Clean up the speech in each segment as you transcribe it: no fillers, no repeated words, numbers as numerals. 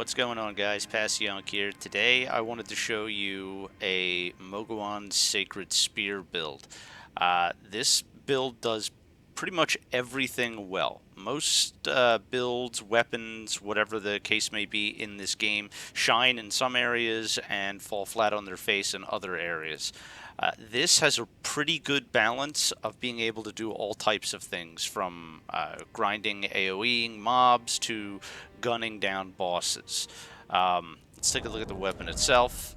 What's going on, guys? Passionk here. Today I wanted to show you a Mohgwyn Sacred Spear build. This build does pretty much everything well. Most builds, weapons, whatever the case may be in this game, shine in some areas and fall flat on their face in other areas. This has a pretty good balance of being able to do all types of things, from grinding AoEing mobs to gunning down bosses. Let's take a look at the weapon itself.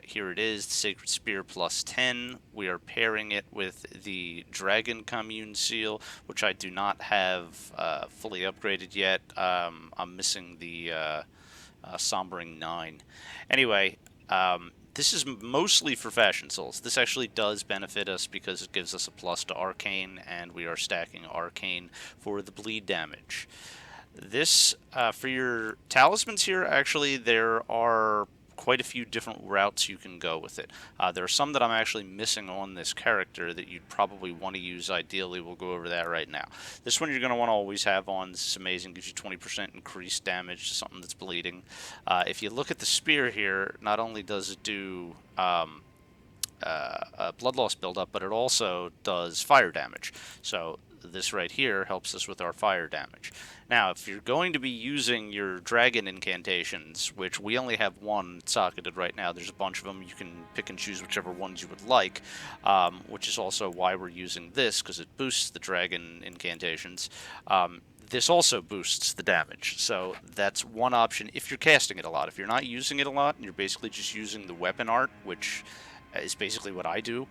Here it is, the Sacred Spear plus 10. We are pairing it with the Dragon Commune Seal, which I do not have fully upgraded yet. I'm missing the Sombering 9. Anyway, this is mostly for Fashion Souls. This actually does benefit us because it gives us a plus to Arcane, and we are stacking Arcane for the bleed damage. This, for your talismans here, actually, there are quite a few different routes you can go with it. There are some that I'm actually missing on this character that you'd probably want to use ideally. We'll go over that right now. This one you're going to want to always have on. This is amazing. Gives you 20% increased damage to something that's bleeding. If you look at the spear here, not only does it do blood loss buildup, but it also does fire damage. So this right here helps us with our fire damage. Now, if you're going to be using your dragon incantations, which we only have one socketed right now, there's a bunch of them. You can pick and choose whichever ones you would like, which is also why we're using this, because it boosts the dragon incantations. This also boosts the damage, so that's one option if you're casting it a lot. If you're not using it a lot and you're basically just using the weapon art, which is basically what I do,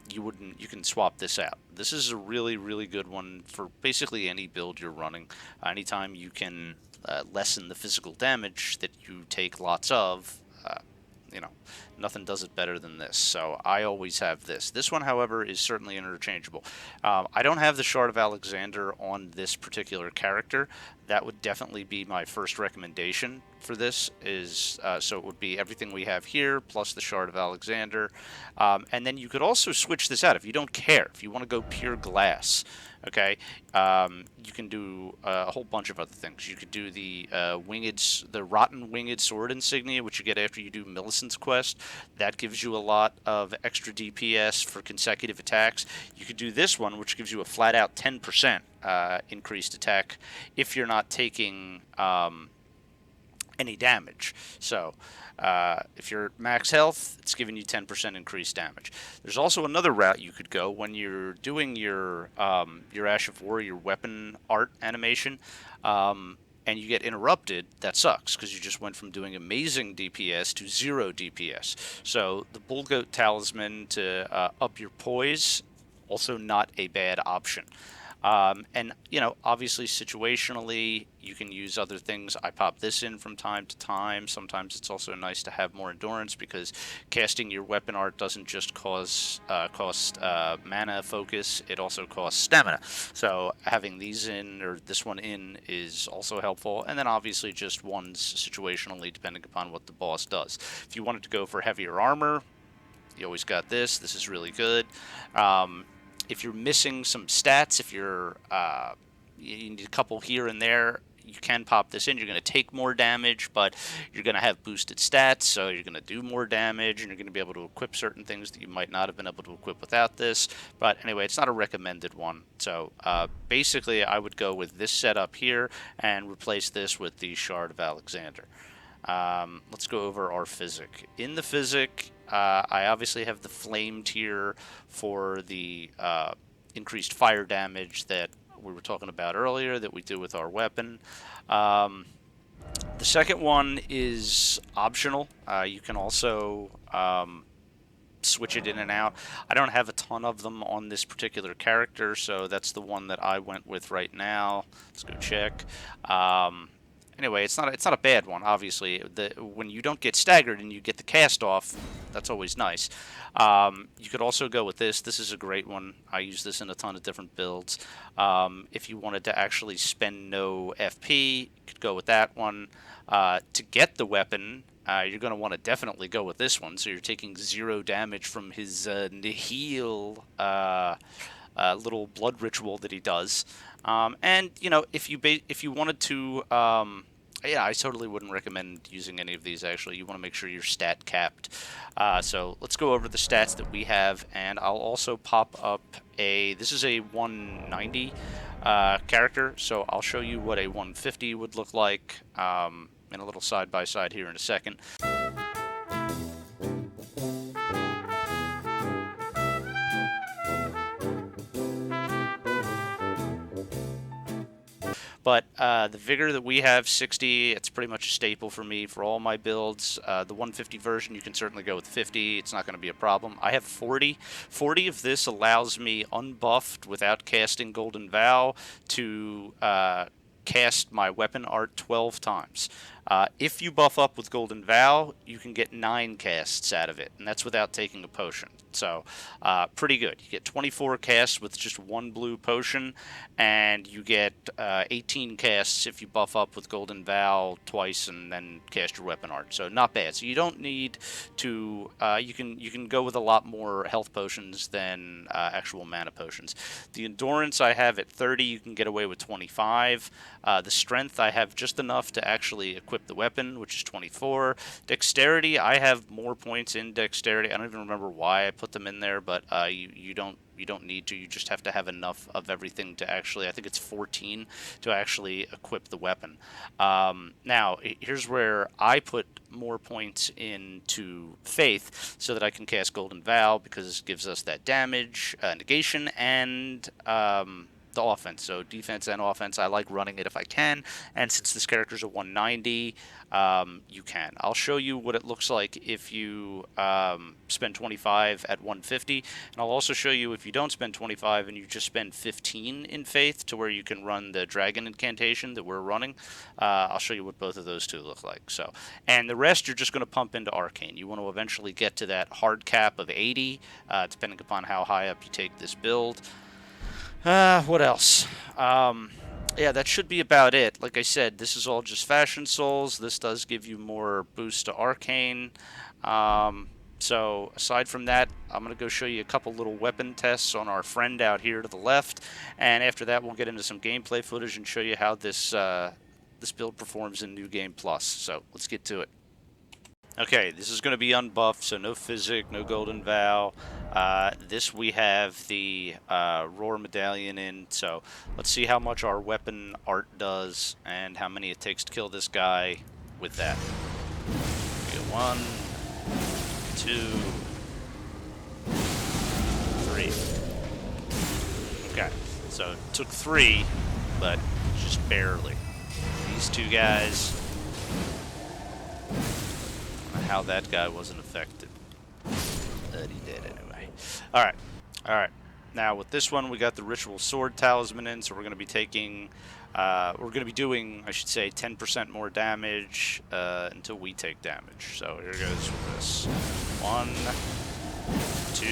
you can swap this out. This is a really good one for basically any build you're running. Anytime you can lessen the physical damage that you take lots of, you know, nothing does it better than this. So I always have this. This one, however, is certainly interchangeable. I don't have the Shard of Alexander on this particular character. That would definitely be my first recommendation for this. So it would be everything we have here plus the Shard of Alexander, and then you could also switch this out if you don't care. If you want to go pure glass, okay, you can do a whole bunch of other things. You could do the the rotten winged sword insignia, which you get after you do Millicent's quest. That gives you a lot of extra DPS for consecutive attacks. You could do this one, which gives you a flat out 10% increased attack if you're not taking any damage. So if you're max health, it's giving you 10% increased damage. There's also another route you could go when you're doing your Ash of War, your weapon art animation, and you get interrupted. That sucks because you just went from doing amazing DPS to 0 DPS. So the Bull Goat Talisman to up your poise, also not a bad option. And, obviously situationally, you can use other things. I pop this in from time to time. Sometimes it's also nice to have more endurance because casting your weapon art doesn't just cost mana focus, it also costs stamina. So having these in, or this one in, is also helpful. And then obviously just ones situationally, depending upon what the boss does. If you wanted to go for heavier armor, you always got this. This is really good. If you're missing some stats, if you need a couple here and there, you can pop this in. You're going to take more damage, but you're going to have boosted stats, so you're going to do more damage, and you're going to be able to equip certain things that you might not have been able to equip without this. But anyway, it's not a recommended one. So basically, I would go with this setup here and replace this with the Shard of Alexander. Let's go over our physic. In the physic, I obviously have the flame tier for the increased fire damage that we were talking about earlier that we do with our weapon. The second one is optional. You can also switch it in and out. I don't have a ton of them on this particular character, so that's the one that I went with right now. Let's go check. Anyway, it's not a bad one. Obviously, when you don't get staggered and you get the cast off, that's always nice. You could also go with this. This is a great one. I use this in a ton of different builds. If you wanted to actually spend no FP, you could go with that one. To get the weapon, you're going to want to definitely go with this one. So you're taking 0 damage from his Nihil little blood ritual that he does. And if you wanted to yeah, I totally wouldn't recommend using any of these, actually. You want to make sure you're stat capped. So let's go over the stats that we have, and I'll also pop up this is a 190 character, so I'll show you what a 150 would look like in a little side-by-side here in a second. But the vigor that we have, 60, it's pretty much a staple for me for all my builds. The 150 version, you can certainly go with 50. It's not going to be a problem. I have 40. 40 of this allows me, unbuffed, without casting Golden Vow, to cast my weapon art 12 times. If you buff up with Golden Vow, you can get 9 casts out of it, and that's without taking a potion. So, pretty good. You get 24 casts with just 1 blue potion, and you get 18 casts if you buff up with Golden Vow twice and then cast your weapon art. So, not bad. So, you don't need to. You can go with a lot more health potions than actual mana potions. The endurance I have at 30. You can get away with 25. The strength I have just enough to actually equip the weapon, which is 24. Dexterity, I have more points in dexterity. I don't even remember why I put them in there, but you don't need to. You just have to have enough of everything to actually, I think it's 14 to actually equip the weapon. Now, here's where I put more points into Faith so that I can cast Golden Vow, because it gives us that damage, negation, and the offense. So defense and offense, I like running it if I can, and since this character's a 190, you can. I'll show you what it looks like if you spend 25 at 150, and I'll also show you if you don't spend 25 and you just spend 15 in Faith to where you can run the dragon incantation that we're running. I'll show you what both of those two look like. So, and the rest you're just going to pump into Arcane. You want to eventually get to that hard cap of 80, depending upon how high up you take this build. What else? Yeah, that should be about it. Like I said, this is all just Fashion Souls. This does give you more boost to Arcane. So aside from that, I'm going to go show you a couple little weapon tests on our friend out here to the left. And after that, we'll get into some gameplay footage and show you how this build performs in New Game Plus. So let's get to it. Okay, this is going to be unbuffed, so no Physic, no Golden Vow. This we have the Roar Medallion in, so let's see how much our weapon art does and how many it takes to kill this guy with that. We get 1, 2, 3. Okay, so it took 3, but just barely. These two guys... how that guy wasn't affected. But he did anyway. Alright. Now with this one we got the Ritual Sword Talisman in, so we're going to be taking, we're going to be doing, I should say, 10% more damage until we take damage. So here goes with this. 1, 2,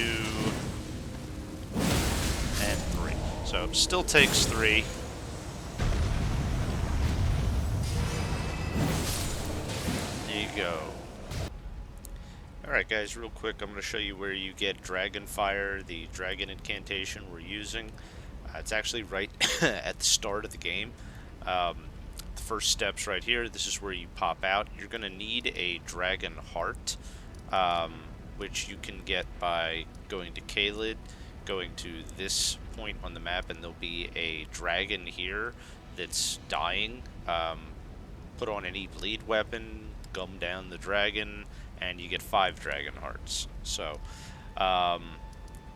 and 3. So it still takes 3. There you go. Alright guys, real quick, I'm going to show you where you get Dragon Fire, the dragon incantation we're using. It's actually right at the start of the game. The first steps right here, this is where you pop out. You're going to need a Dragonheart, which you can get by going to Caelid, going to this point on the map, and there'll be a dragon here that's dying. Put on any bleed weapon, gum down the dragon, and you get 5 Dragonhearts. So,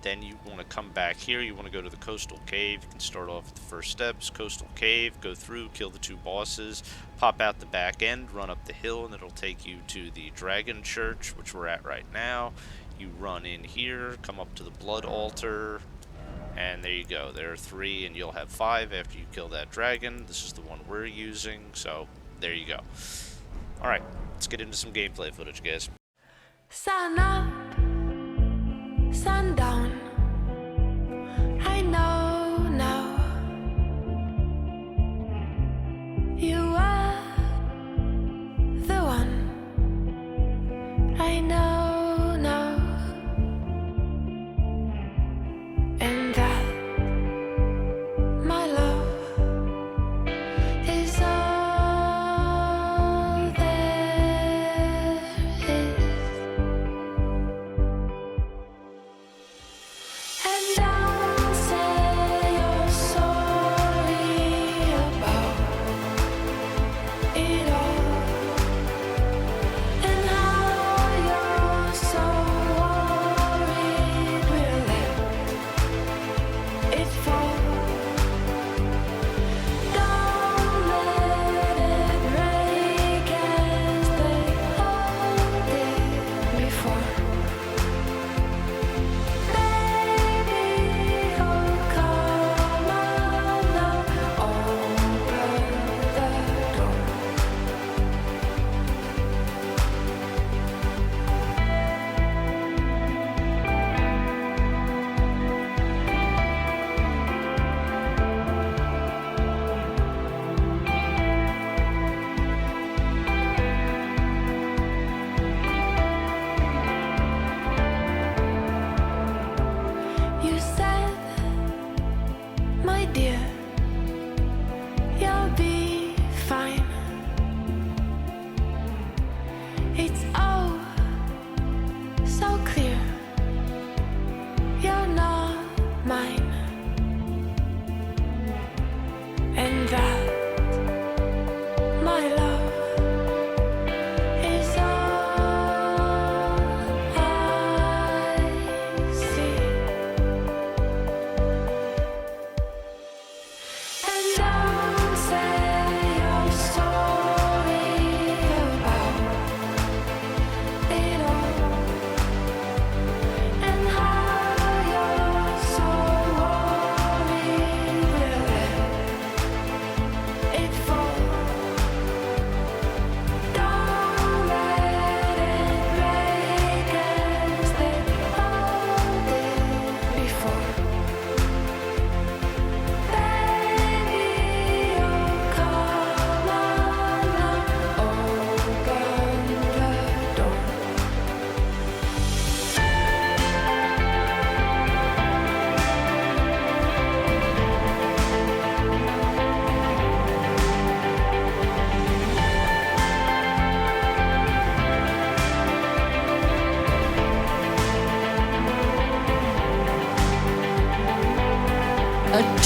then you want to come back here. You want to go to the Coastal Cave. You can start off with the first steps. Coastal Cave, go through, kill the 2 bosses, pop out the back end, run up the hill, and it'll take you to the Dragon Church, which we're at right now. You run in here, come up to the Blood Altar, and there you go. There are 3, and you'll have 5 after you kill that dragon. This is the one we're using, so there you go. Alright, let's get into some gameplay footage, guys. Sun up, sun down. I know now. You are the one. I know now. And that my love is all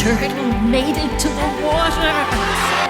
turtle made it to the water.